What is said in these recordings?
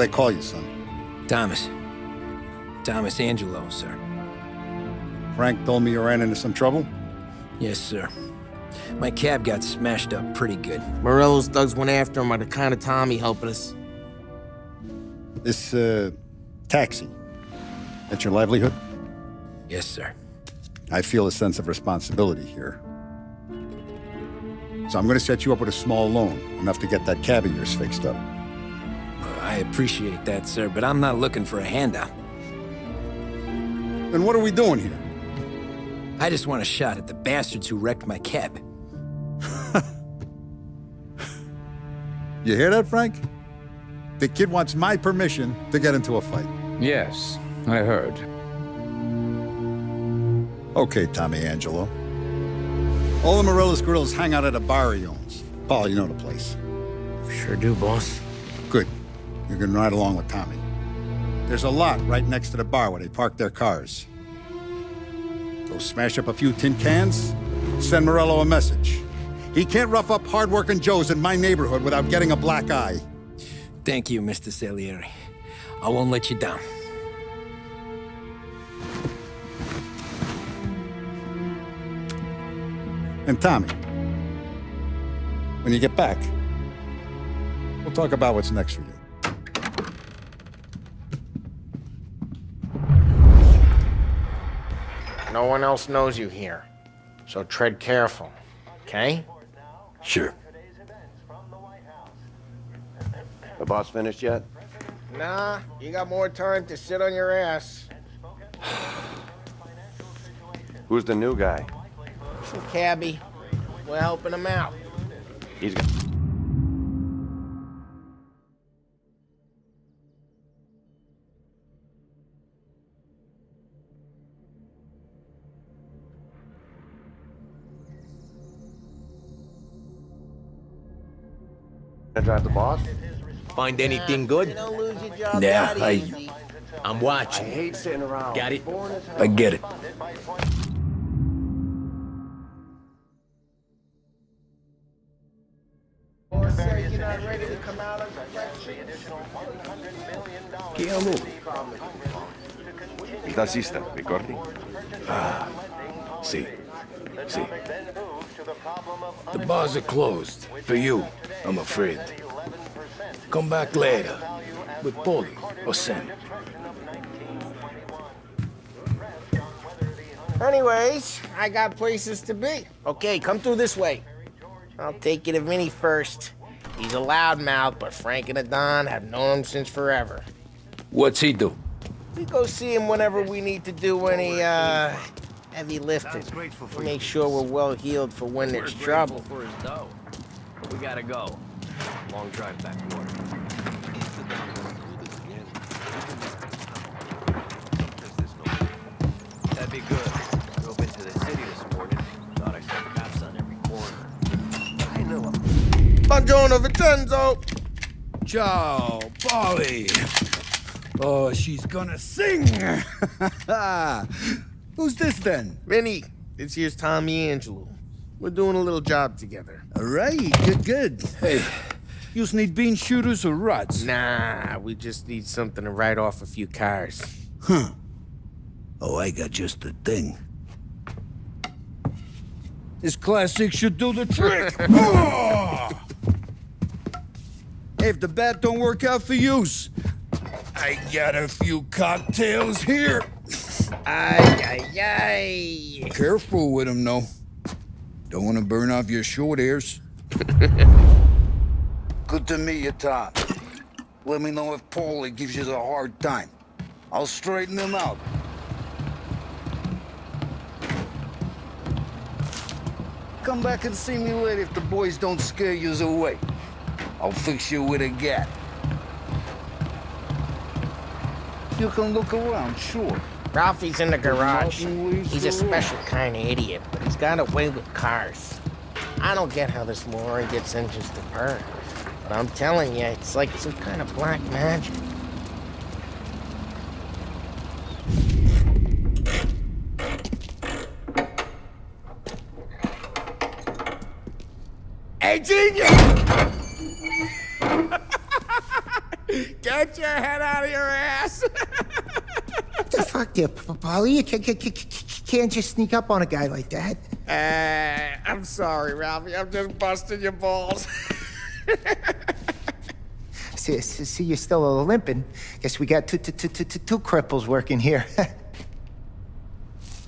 they call you, son? Thomas. Thomas Angelo, sir. Frank told me you ran into some trouble? Yes, sir. My cab got smashed up pretty good. Morello's thugs went after him by the kind of Tommy helping us. This, taxi. That's your livelihood? Yes, sir. I feel a sense of responsibility here. So I'm gonna set you up with a small loan, enough to get that cab of yours fixed up. I appreciate that, sir, but I'm not looking for a handout. Then what are we doing here? I just want a shot at the bastards who wrecked my cab. You hear that, Frank? The kid wants my permission to get into a fight. Yes, I heard. Okay, Tommy Angelo. All the Morello's grills hang out at a bar he owns. Paul, you know the place. Sure do, boss. Good. You can ride along with Tommy. There's a lot right next to the bar where they park their cars. Go smash up a few tin cans, send Morello a message. He can't rough up hard-working Joes in my neighborhood without getting a black eye. Thank you, Mr. Salieri. I won't let you down. And Tommy, when you get back, we'll talk about what's next for you. No one else knows you here, so tread careful, okay? Sure. The boss finished yet? Nah, you got more time to sit on your ass. Who's the new guy? Some cabbie. We're helping him out. He's... Gonna drive the boss? Find anything good? You don't lose your job Yeah, that easy. I'm I watching. hate sitting around. Got it? I get it. You're not ready to come out of Il tassista, ricordi? See. The bars are closed. For you, I'm afraid. Come back later. With Paulie or Sam. Anyways, I got places to be. Okay, come through this way. I'll take you to Vinny first. He's a loudmouth, but Frank and the Don have known him since forever. What's he do? We go see him whenever we need to do any, heavy lifting. Make sure we're well healed for when there's trouble. For his dough. We gotta go. Long drive back to work. That'd be good. Drove into the city this morning. Thought I saw cops on every corner. I know him. Buongiorno, Vincenzo! Ciao, Paulie. Oh, she's gonna sing. Who's this then? Vinny, this here's Tommy Angelo. We're doing a little job together. All right, good. Hey, you need bean shooters or rods? Nah, we just need something to write off a few cars. Huh. Oh, I got just the thing. This classic should do the trick. Oh! Hey, if the bat don't work out for yous, I got a few cocktails here. Ay. Careful with them, though. Don't want to burn off your short hairs. Good to meet you, Tom. Let me know if Paulie gives you a hard time. I'll straighten him out. Come back and see me later if the boys don't scare yous away. I'll fix you with a gat. You can look around, sure. Ralphie's in the garage. Mountain waves He's a go special kind of idiot, but he's got a way with cars. I don't get how this moron gets engines to burn. But I'm telling you, it's like some kind of black magic. Hey, genius! Get Get your head out of your ass! What the fuck there, Paulie? You can't just sneak up on a guy like that. I'm sorry, Ralphie. I'm just busting your balls. See, you're still limping. Guess we got two cripples working here.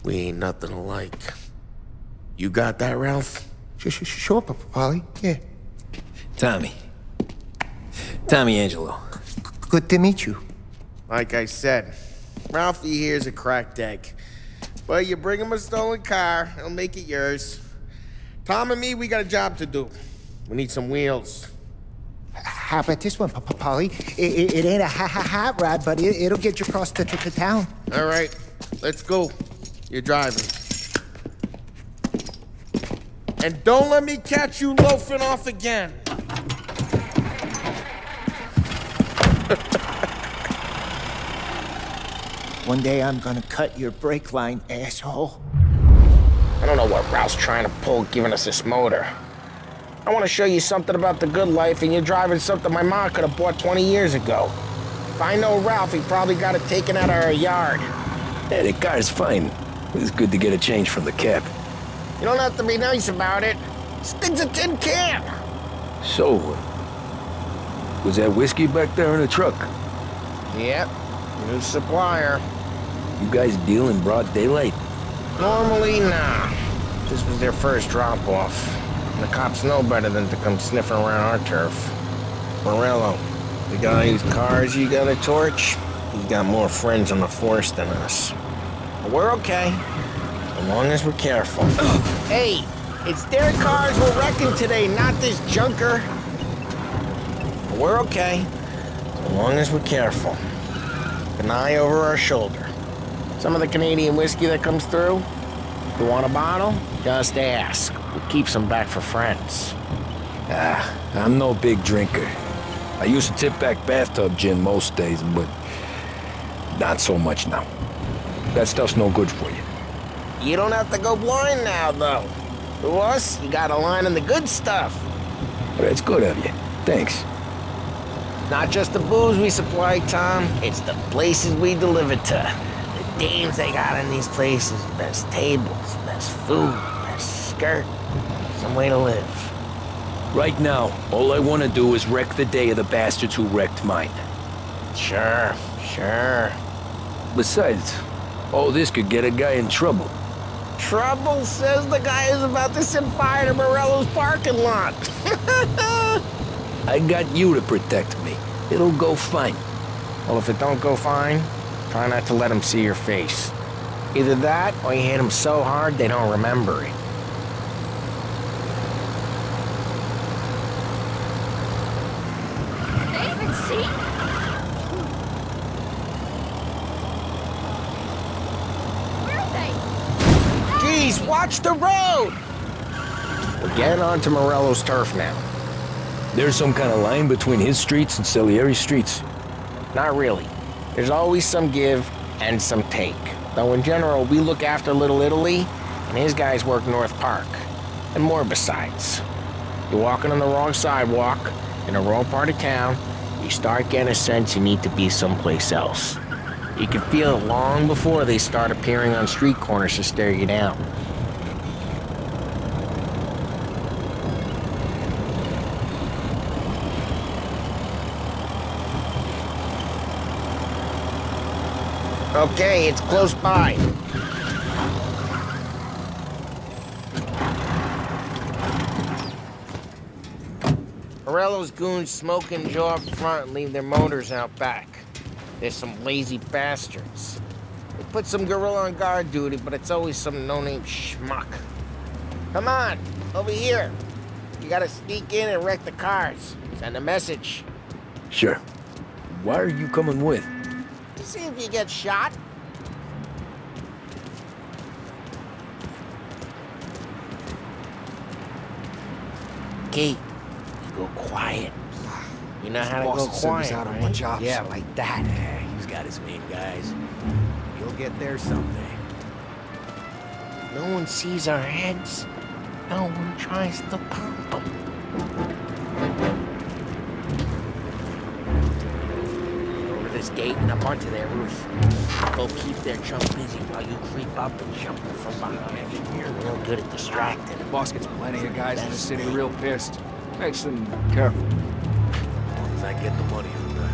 We ain't nothing alike. You got that, Ralph? Sure, Paulie. Yeah. Tommy Angelo. Good to meet you. Like I said, Ralphie here's a cracked egg. But you bring him a stolen car, he'll make it yours. Tom and me, we got a job to do. We need some wheels. How about this one, Paulie? It ain't a hot rod, but it'll get you across to town. All right, let's go. You're driving. And don't let me catch you loafing off again. One day I'm gonna cut your brake line, asshole. I don't know what Ralph's trying to pull giving us this motor. I want to show you something about the good life, and you're driving something my mom could have bought 20 years ago. If I know Ralph, he probably got it taken out of our yard. Yeah, the car's fine. It's good to get a change from the cab. You don't have to be nice about it. This thing's a tin can. So, was that whiskey back there in the truck? Yep, new supplier. You guys deal in broad daylight? Normally, nah. This was their first drop-off. And the cops know better than to come sniffing around our turf. Morello, the guy whose cars you got a torch, he's got more friends on the force than us. But we're okay, as long as we're careful. Hey, it's their cars we're wrecking today, not this junker. But we're okay, as long as we're careful. An eye over our shoulder. Some of the Canadian whiskey that comes through, you want a bottle? Just ask. We keep some back for friends. I'm no big drinker. I used to tip back bathtub gin most days, but not so much now. That stuff's no good for you. You don't have to go blind now, though. To us, you got a line in the good stuff. But it's good of you. Thanks. Not just the booze we supply, Tom. It's the places we deliver to. The dames they got in these places. Best tables, best food, best skirt. Some way to live. Right now, all I want to do is wreck the day of the bastards who wrecked mine. Sure. Besides, all this could get a guy in trouble. Trouble, says the guy who's about to set fire to Morello's parking lot. I got you to protect me. It'll go fine. Well, if it don't go fine, try not to let them see your face. Either that, or you hit them so hard they don't remember it. David, see? Where are they? Jeez, watch the road! We're getting onto Morello's turf now. There's some kind of line between his streets and Salieri streets. Not really. There's always some give and some take. Though in general, we look after Little Italy, and his guys work North Park. And more besides. You're walking on the wrong sidewalk, in the wrong part of town, you start getting a sense you need to be someplace else. You can feel it long before they start appearing on street corners to stare you down. Okay, it's close by. Morello's goons smoke and jaw up front and leave their motors out back. There's some lazy bastards. They put some gorilla on guard duty, but it's always some no-name schmuck. Come on, over here. You gotta sneak in and wreck the cars. Send a message. Sure. Why are you coming with? To see if you get shot. Okay, you go quiet. You know how to go quiet, right? Yeah, like that. Yeah, he's got his main guys. You'll get there someday. No one sees our heads. No one tries to pop them. this gate and up onto their roof. Go keep their chump busy while you creep up and jump from behind. You're real good at distracting. The boss gets plenty of guys in the city real pissed. Makes them careful. As long as I get the money from that.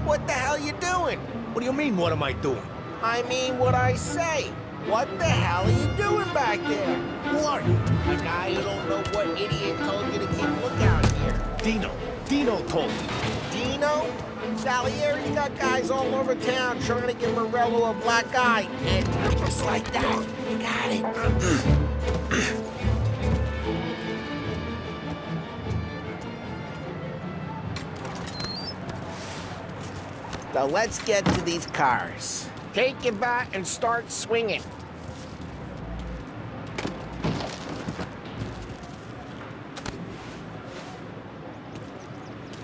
What the hell you doing? What do you mean, what am I doing? I mean what I say. What the hell are you doing back there? Who are you? A guy who don't know what idiot told you to keep lookout here. Dino. Dino told me. Dino? Salieri's got guys all over town trying to give Morello a black eye. And just like that, you got it. Now let's get to these cars. Take your bat and start swinging.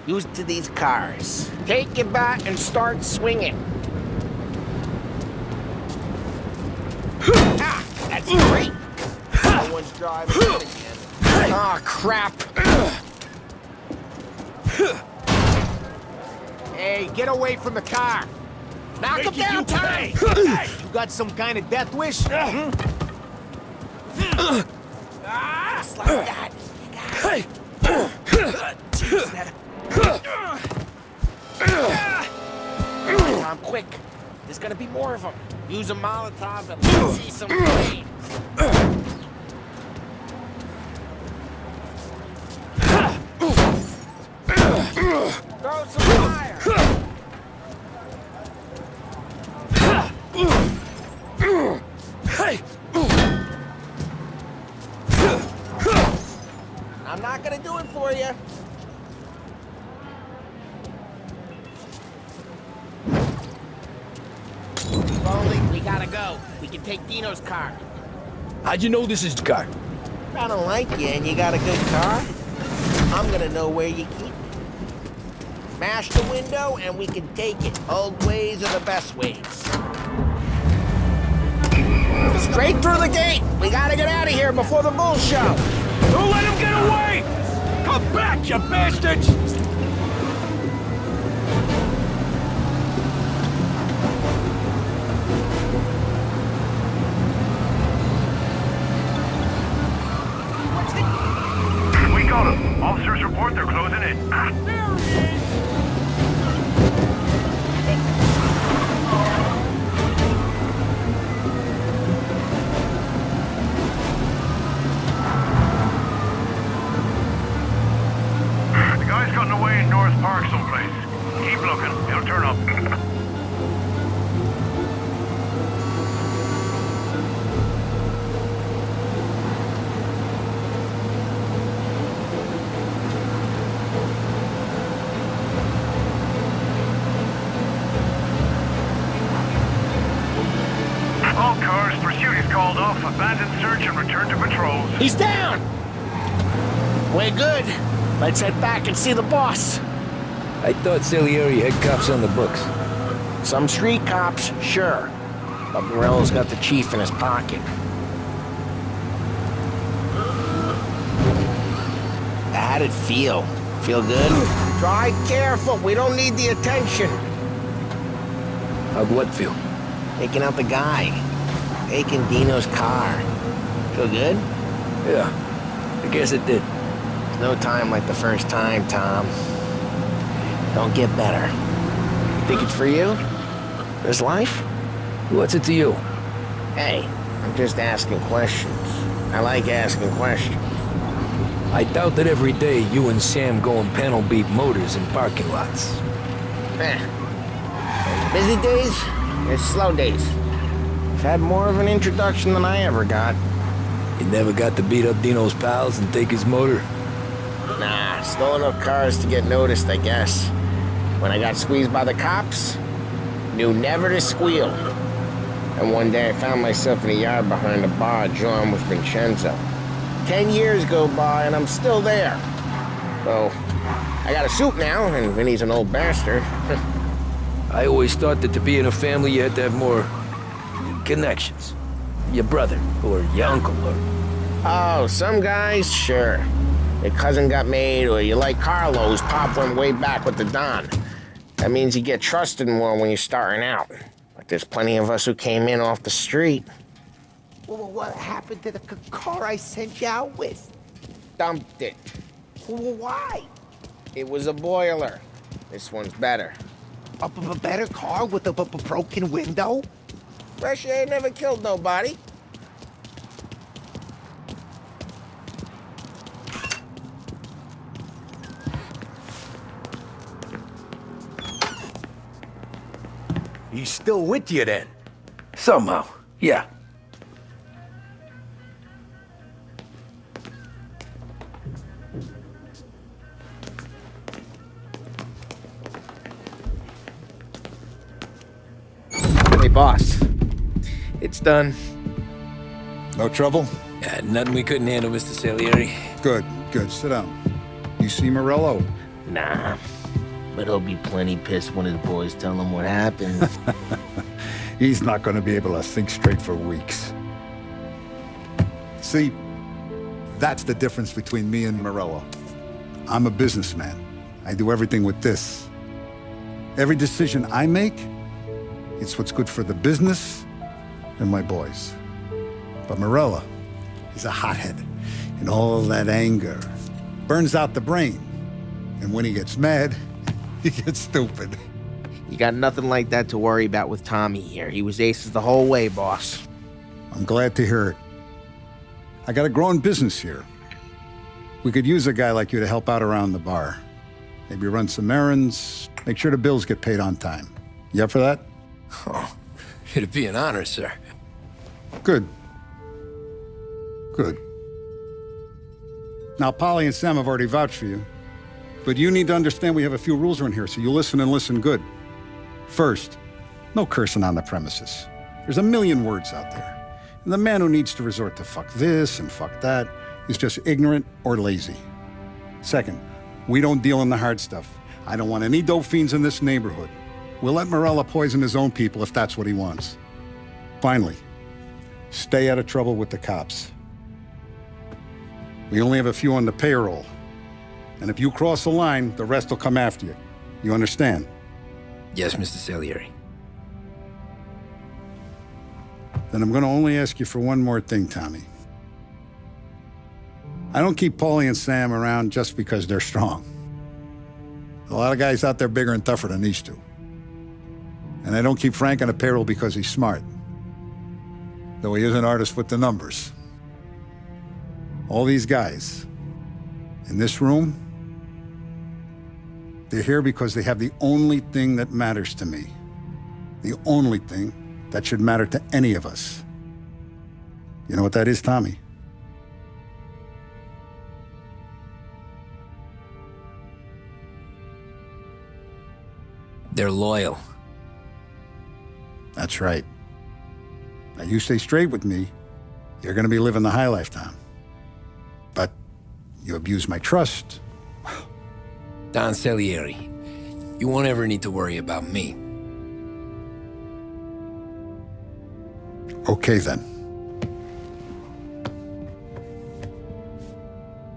Use to these cars. Take your bat and start swinging. Ah, that's great. No one's driving in again. Ah, crap. Hey, get away from the car! Knock him down, Tommy! You got some kind of death wish? Just like that. You got it. Jeez, that... Tom, quick. There's gonna be more of them. Use a Molotov and let's see some flames. Throw some fire. I'm not gonna do it for you. Foley, we gotta go. We can take Dino's car. How'd you know this is the car? I don't like you and you got a good car. I'm gonna know where you keep it. Smash the window and we can take it. Old ways are the best ways. Straight through the gate. We gotta get out of here before the bull show. Don't let him get away! Come back, you bastards! We got him. Officers report they're closing in. There he is! The guy's gotten away in North Park someplace. Keep looking. He'll turn up. All cars, pursuit is called off. Abandon search and return to patrols. He's down! We're good. Let's head back and see the boss. I thought Salieri had cops on the books. Some street cops, sure. But Morello's got the chief in his pocket. How'd it feel? Feel good? Drive careful. We don't need the attention. How'd what feel? Taking out the guy. Taking Dino's car. Feel good? Yeah, I guess it did. No time like the first time, Tom. Don't get better. You think it's for you? This life? What's it to you? Hey, I'm just asking questions. I like asking questions. I doubt that every day you and Sam go and panel beat motors in parking lots. Busy days, there's slow days. I've had more of an introduction than I ever got. You never got to beat up Dino's pals and take his motor? Nah, stole enough cars to get noticed, I guess. When I got squeezed by the cops, knew never to squeal. And one day I found myself in a yard behind a bar drawn with Vincenzo. 10 years go by and I'm still there. So, I got a suit now, and Vinny's an old bastard. I always thought that to be in a family you had to have more connections. Your brother, or your uncle, or... Oh, some guys, sure. Your cousin got made, or you like Carlos, Pop went way back with the Don. That means you get trusted more when you're starting out. But there's plenty of us who came in off the street. Well, what happened to the car I sent you out with? Dumped it. Well, why? It was a boiler. This one's better. A better car with a broken window? Fresh air never killed nobody. He's still with you then? Somehow, yeah. Hey, boss. It's done. No trouble? Nothing we couldn't handle, Mr. Salieri. Good, good. Sit down. You see Morello? Nah. But he'll be plenty pissed when his boys tell him what happened. He's not going to be able to think straight for weeks. See, that's the difference between me and Morello. I'm a businessman. I do everything with this. Every decision I make, it's what's good for the business and my boys. But Morello, he's a hothead. And all that anger burns out the brain. And when he gets mad, he gets stupid. You got nothing like that to worry about with Tommy here. He was aces the whole way, boss. I'm glad to hear it. I got a growing business here. We could use a guy like you to help out around the bar. Maybe run some errands, make sure the bills get paid on time. You up for that? Oh, it'd be an honor, sir. Good. Good. Now, Polly and Sam have already vouched for you. But you need to understand we have a few rules around here, so you listen and listen good. First, no cursing on the premises. There's a million words out there. And the man who needs to resort to fuck this and fuck that is just ignorant or lazy. Second, we don't deal in the hard stuff. I don't want any dope fiends in this neighborhood. We'll let Morella poison his own people if that's what he wants. Finally, stay out of trouble with the cops. We only have a few on the payroll. And if you cross the line, the rest will come after you. You understand? Yes, Mr. Salieri. Then I'm going to only ask you for one more thing, Tommy. I don't keep Paulie and Sam around just because they're strong. A lot of guys out there bigger and tougher than these two. And I don't keep Frank on the payroll because he's smart. Though he is an artist with the numbers. All these guys in this room, they're here because they have the only thing that matters to me. The only thing that should matter to any of us. You know what that is, Tommy? They're loyal. That's right. Now you stay straight with me, you're gonna be living the high life, Tom. But you abuse my trust. Don Salieri, you won't ever need to worry about me. Okay, then.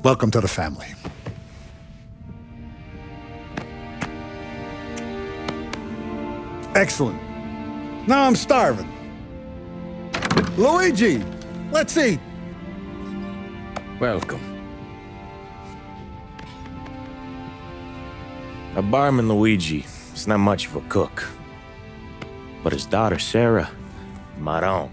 Welcome to the family. Excellent. Now I'm starving. Luigi, let's eat. Welcome. A barman Luigi is not much of a cook. But his daughter Sarah, Maron,